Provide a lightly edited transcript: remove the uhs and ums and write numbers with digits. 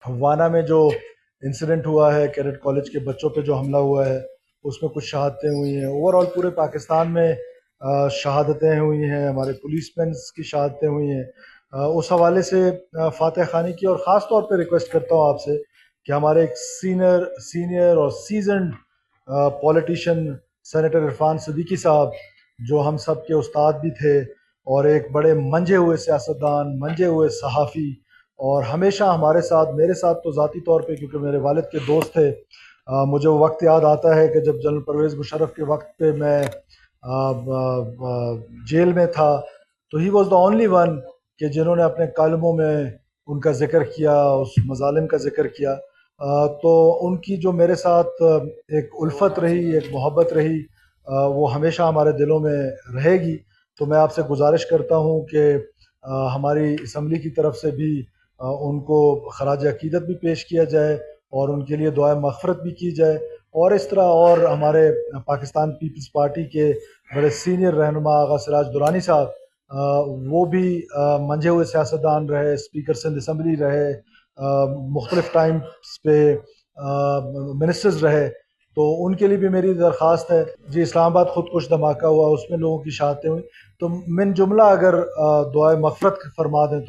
وانا میں جو انسیڈنٹ ہوا ہے، کیڈٹ کالج کے بچوں پہ جو حملہ ہوا ہے، اس میں کچھ شہادتیں ہوئی ہیں. اوور آل پورے پاکستان میں شہادتیں ہوئی ہیں، ہمارے پولیس مینس کی شہادتیں ہوئی ہیں. اس حوالے سے فاتح خانی کی، اور خاص طور پہ ریکویسٹ کرتا ہوں آپ سے کہ ہمارے ایک سینئر اور seasoned politician senator Irfan Siddiqui صاحب، جو ہم سب کے استاد بھی تھے اور ایک بڑے منجے ہوئے سیاستدان، منجے ہوئے صحافی، اور ہمیشہ ہمارے ساتھ، میرے ساتھ تو ذاتی طور پہ کیونکہ میرے والد کے دوست تھے. مجھے وہ وقت یاد آتا ہے کہ جب جنرل پرویز مشرف کے وقت پہ میں جیل میں تھا، تو he was the only one کہ جنہوں نے اپنے کالموں میں ان کا ذکر کیا، اس مظالم کا ذکر کیا. تو ان کی جو میرے ساتھ ایک الفت رہی، ایک محبت رہی، وہ ہمیشہ ہمارے دلوں میں رہے گی. تو میں آپ سے گزارش کرتا ہوں کہ ہماری اسمبلی کی طرف سے بھی ان کو خراج عقیدت بھی پیش کیا جائے اور ان کے لیے دعائے مغفرت بھی کی جائے. اور اس طرح اور ہمارے پاکستان پیپلز پارٹی کے بڑے سینئر رہنما آغا سراج درانی صاحب، وہ بھی منجھے ہوئے سیاستدان رہے، اسپیکر سندھ اسمبلی رہے، مختلف ٹائمز پہ منسٹرز رہے. تو ان کے لیے بھی میری درخواست ہے. جی، اسلام آباد خود کش دھماکہ ہوا، اس میں لوگوں کی شہادتیں ہوئی، تو من جملہ اگر دعائے مغفرت فرما دیں تو